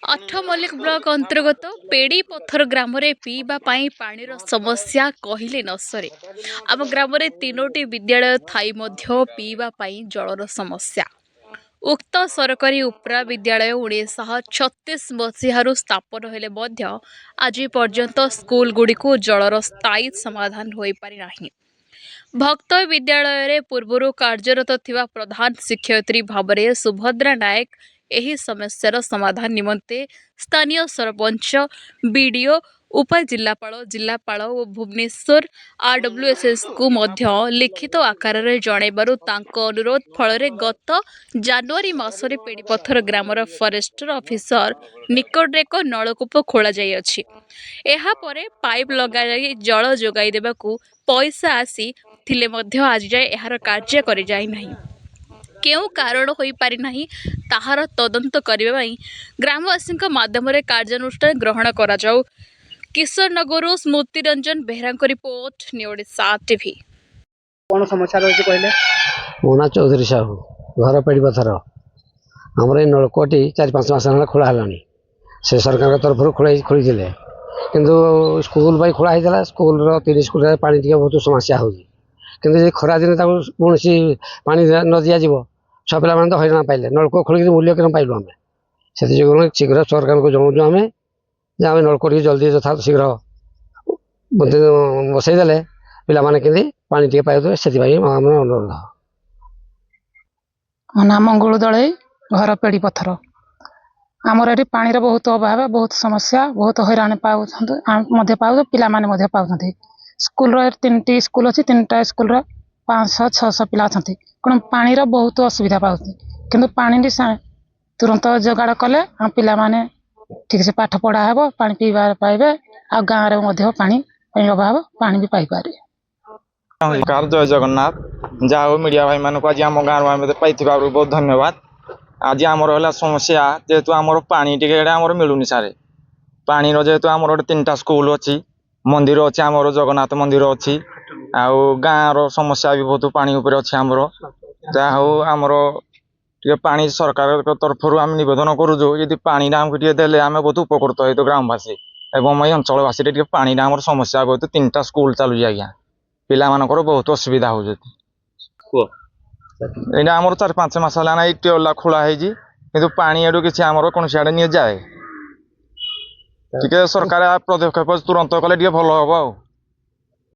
अठमल्लिक block अंतर्गत पेड़ी पत्थर ग्राम रे पीवा पाई पानीर समस्या कहले न सरे। आम ग्राम रे तीनोटी विद्यालय थाई मध्य पीवा पाई जलर समस्या। उक्त सरकारी उपरा विद्यालय 1936 मसीहारू स्थापन हेले मध्य आज पर्यंत स्कूल गुड़िक जलर स्थायी समाधान हो पारि नाही। भक्त विद्यालय रे पूर्वरु कार्यरत थिबा प्रधान शिक्षयित्री भावरे सुभद्रा नायक एही समस्यार समाधान निमंते स्थानीय सरपंच बीडीओ जिलापाल और भुवनेश्वर आरडब्ल्यूएसएस को मध्य लिखित आकार रे जणैबारु तांको अनुरोध फल गत जनवरी मासरे पेड़ीपत्थर ग्रामर फरेस्टर ऑफिसर निकट रे एक नलकूप खोल जाई अछि। एहा परे पाइप लगा जाई जल जोगाई देबाकू पैसा आसी थिले मध्य आज जाए एहार कार्य करि जाई नाही। केउ कारण होई पारि नाही ताहार तदंत करिबा पई ग्रामवासी माध्यम कार्यानुष्ठान ग्रहण करा जाऊ। किशोरनगरु Smruti Ranjan Behera report news 7 TV. कौन समस्या रही कहले? मोना चौधरी साहू घर पेड़ी पथर आमर नलकूटी 4-5 मास खोला है से सरकार तरफ खोली किंतु स्कूल भाई खोला होता स्कूल 3 स्कूल पानी बहुत समस्या होती खरा दिन कौन पा न दि जाव सब पे तो हईराण पाइले नलकूप खोलिक मूल्य कम पाइलु आम से शीघ्र सरकार को जनाऊँ आम नलकूप जल्दी यथा शीघ्र बसईदे पाने के पानी पाइबे से अनुरोध। मो नाम मंगल दले घर पेड़ी पत्थर आमर ये पानी बहुत अभाव बहुत समस्या बहुत हईराण पाऊ पिला पाऊँ स्कूल 3टी स्कूल अच्छी 3टा स्कूल 500-600 पिला अच्छा कौन पानी बहुत असुविधा पाती किंतु पानी तुरंत जोगाड़ कले आम पिला माने ठीक से पाठ पढ़ा हे पानी पीवा पाइबे आ गाँव में पानी अभाव पानी भी पाइपर। जय जगन्नाथ जहाँ मीडिया भाई मानक आज आम गाँव पाई बहुत धन्यवाद। आज आमर है समस्या जेहेतु आमर पानी टे मिलूनी सारे पानी जेहेतु आमर 3टा स्कूल अच्छी मंदिर अच्छी आमर जगन्नाथ मंदिर अच्छी गाँव समस्या भी बहुत पानी उपर अच्छी आमर जहाँ आमर टे पानी सरकार तरफ आम नवेदन करूँ यदि पानी आमको देले आम बहुत उपकृत हो ग्रामवासी एवं ये अंचलवासी पानी आमर समस्या बहुत 3टा स्कूल चलुची आज्ञा पिला मानकर बहुत असुविधा हो आमर 4-5 मास है ट्यूबवेल खोला कि पानी एडू कि आमर कौन आड़े नहीं जाए सरकार पदक्षेप तुरंत कले भल हम।